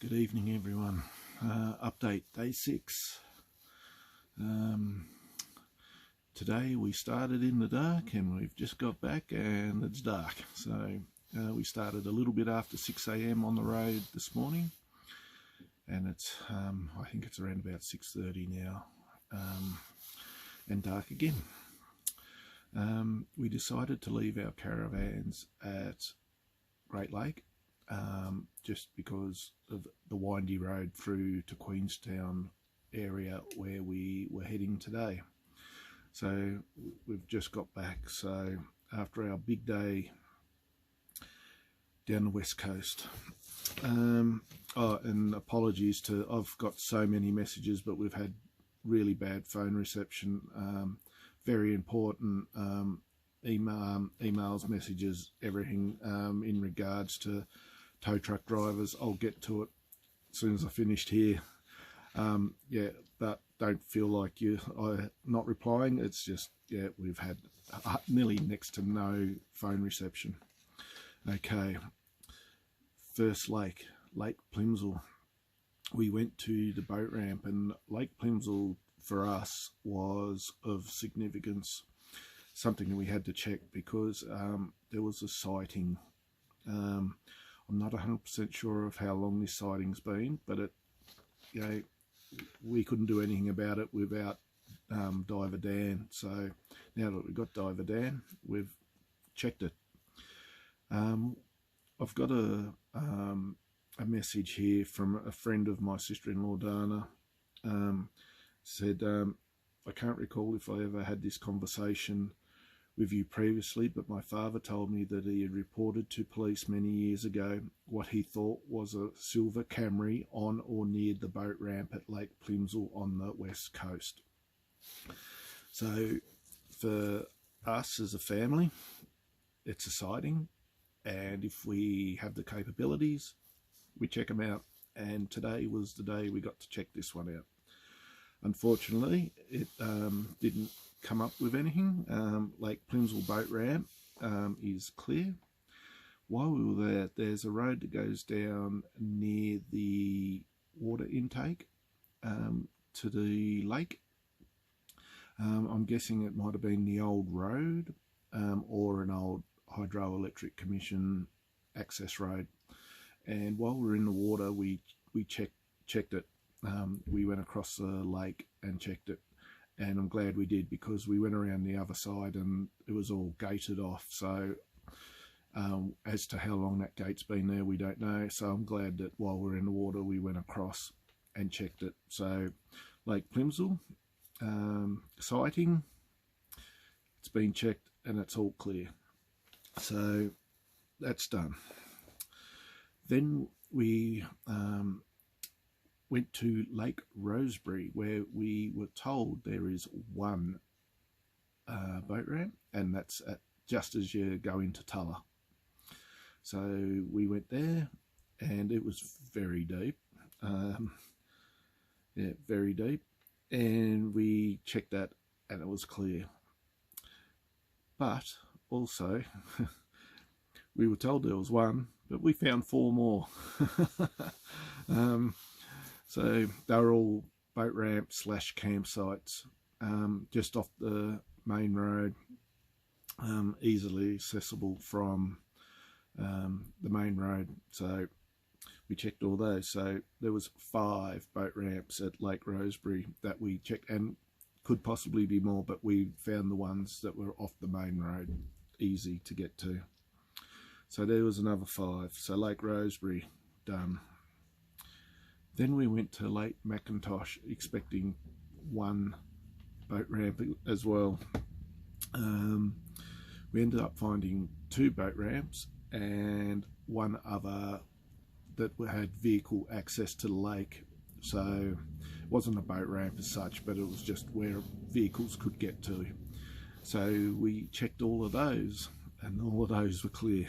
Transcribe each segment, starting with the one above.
Good evening, everyone. Update day 6. Today we started in the dark and we've just got back and it's dark. So we started a little bit after 6 AM on the road this morning, and it's I think it's around about 6:30 now, and dark again. We decided to leave our caravans at Great Lake, just because of the windy road through to Queenstown area where we were heading today. So we've just got back, so after our big day down the west coast. And apologies to, I've got so many messages, but we've had really bad phone reception, very important emails, messages, everything in regards to tow truck drivers. I'll get to it as soon as I finished here. Yeah, but don't feel like I'm not replying. It's just, yeah, we've had nearly next to no phone reception. Okay, first lake, Lake Plimsoll. We went to the boat ramp, and Lake Plimsoll for us was of significance, something that we had to check because there was a sighting. I'm not 100% sure of how long this sighting's been, but it, you know, we couldn't do anything about it without Diver Dan. So now that we've got Diver Dan, we've checked it. I've got a message here from a friend of my sister-in-law, Dana. Said, I can't recall if I ever had this conversation with you previously, but my father told me that he had reported to police many years ago what he thought was a silver Camry on or near the boat ramp at Lake Plimsoll on the west coast. So for us as a family, it's a sighting, and if we have the capabilities, we check them out, and today was the day we got to check this one out. Unfortunately, it didn't come up with anything. Lake Plimsoll boat ramp is clear. While we were there, there's a road that goes down near the water intake to the lake. I'm guessing it might have been the old road or an old hydroelectric commission access road. And while we were in the water, we checked it. We went across the lake and checked it, and I'm glad we did, because we went around the other side and it was all gated off. So as to how long that gate's been there, we don't know. So I'm glad that while we're in the water, we went across and checked it. So Lake Plimsoll sighting, it's been checked and it's all clear. So that's done. Then we went to Lake Rosebery, where we were told there is one boat ramp, and that's just as you go into Tulla. So we went there, and it was very deep. Yeah, very deep. And we checked that, and it was clear. But also, we were told there was one, but we found 4 more. So they were all boat ramps / campsites, just off the main road, easily accessible from the main road. So we checked all those. So there was 5 boat ramps at Lake Rosebery that we checked, and could possibly be more, but we found the ones that were off the main road, easy to get to. So there was another 5. So Lake Rosebery, done. Then we went to Lake McIntosh, expecting 1 boat ramp as well. We ended up finding 2 boat ramps and 1 other that had vehicle access to the lake. So it wasn't a boat ramp as such, but it was just where vehicles could get to. So we checked all of those, and all of those were clear.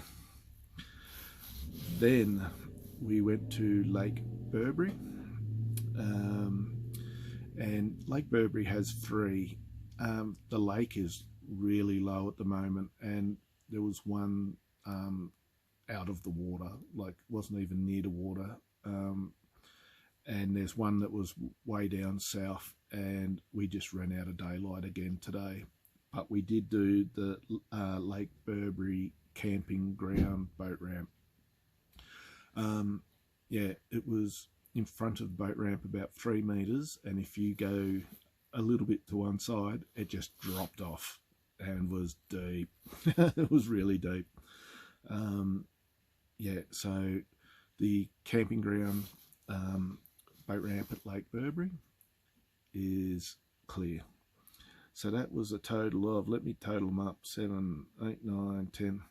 Then we went to Lake Burbury, and Lake Burbury has 3. The lake is really low at the moment, and there was one out of the water, like wasn't even near the water, and there's one that was way down south, and we just ran out of daylight again today. But we did do the Lake Burberry camping ground boat ramp. Yeah, it was in front of the boat ramp about 3 meters, and if you go a little bit to one side, it just dropped off and was deep. It was really deep. Yeah, so the camping ground boat ramp at Lake Burberry is clear. So that was a total of, let me total them up, 7, 8, 9, 10,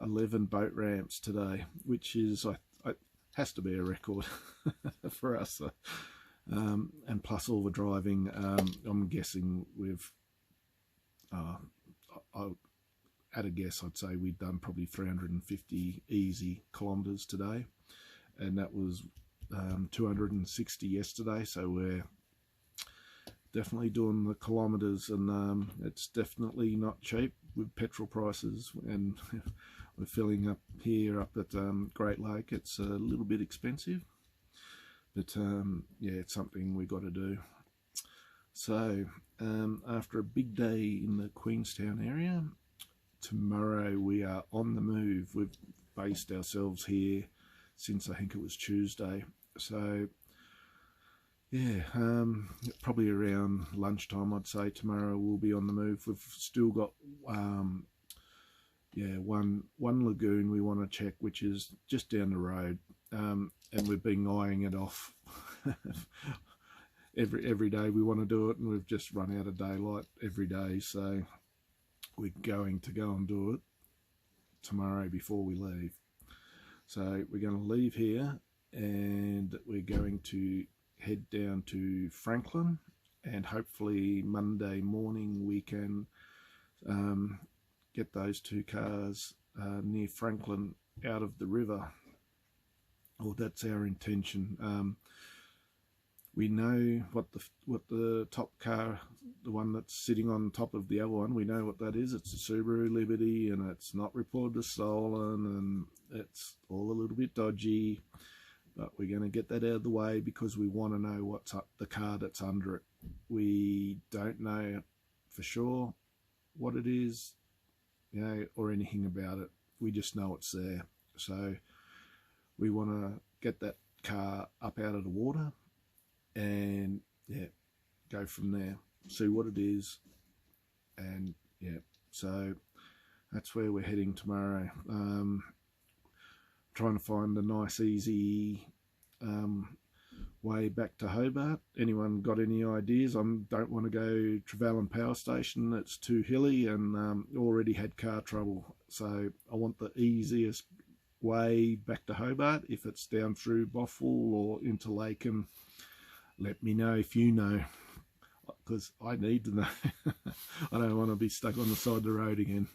11 boat ramps today, which is, has to be a record for us. And plus all the driving, I'm guessing we've, at a guess, I'd say we've done probably 350 easy kilometres today, and that was 260 yesterday, so we're definitely doing the kilometres, and it's definitely not cheap with petrol prices, and we're filling up here up at Great Lake. It's a little bit expensive, but yeah, it's something we got to do. So after a big day in the Queenstown area, tomorrow we are on the move. We've based ourselves here since I think it was Tuesday, so yeah, probably around lunchtime, I'd say tomorrow we'll be on the move. We've still got yeah, one lagoon we want to check, which is just down the road, and we've been eyeing it off. every day we want to do it, and we've just run out of daylight every day, so we're going to go and do it tomorrow before we leave. So we're going to leave here, and we're going to head down to Franklin, and hopefully Monday morning we can get those 2 cars near Franklin out of the river. Well, that's our intention. We know what the top car, the one that's sitting on top of the other one, we know what that is. It's a Subaru Liberty, and it's not reported as stolen, and it's all a little bit dodgy. But we're going to get that out of the way because we want to know what's up the car that's under it. We don't know for sure what it is, you know, or anything about it. We just know it's there. So we want to get that car up out of the water and yeah, go from there, see what it is, and yeah, so that's where we're heading tomorrow. Trying to find a nice easy way back to Hobart. Anyone got any ideas? I don't want to go Trevellyn Power Station, it's too hilly, and already had car trouble, so I want the easiest way back to Hobart. If it's down through Bothwell or into Laken, let me know if you know, because I need to know. I don't want to be stuck on the side of the road again.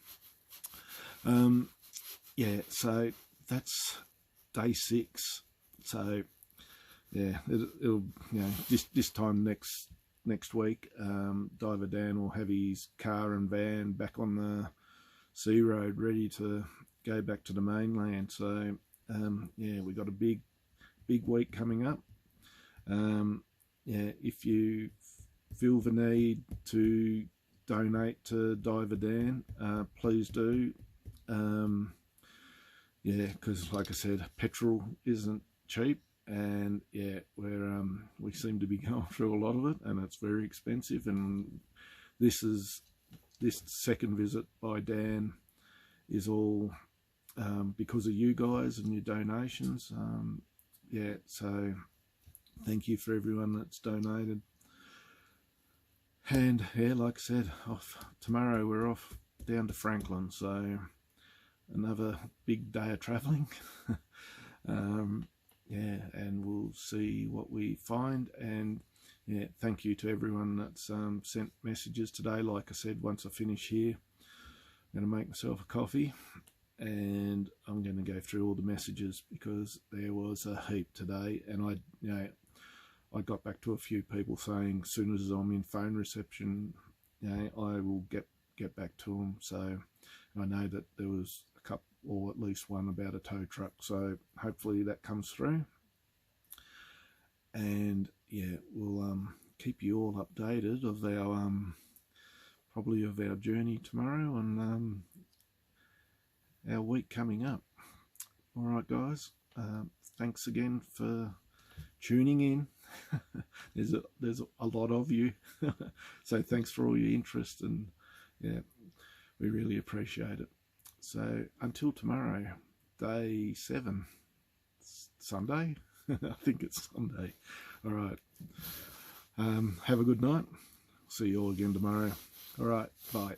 Yeah, so that's day 6. So yeah, it'll you know, this time next week, Diver Dan will have his car and van back on the sea road, ready to go back to the mainland. So yeah, we got a big week coming up. Yeah, if you feel the need to donate to Diver Dan, please do. Yeah, because like I said, petrol isn't cheap, and yeah, we seem to be going through a lot of it, and it's very expensive. And this second visit by Dan is all because of you guys and your donations. Yeah, so thank you for everyone that's donated. And yeah, like I said, tomorrow we're off down to Franklin, so another big day of travelling. Yeah, and we'll see what we find. And yeah, thank you to everyone that's sent messages today. Like I said, once I finish here, I'm going to make myself a coffee, and I'm going to go through all the messages, because there was a heap today. And I got back to a few people saying as soon as I'm in phone reception, I will get back to them. So I know that there was a couple, or at least one, about a tow truck, so hopefully that comes through. and yeah, we'll keep you all updated of our probably of our journey tomorrow and our week coming up. All right, guys. Thanks again for tuning in. there's a lot of you, so thanks for all your interest, and yeah, we really appreciate it. So until tomorrow, day 7, Sunday. I think it's Sunday. All right. Have a good night. See you all again tomorrow. All right. Bye.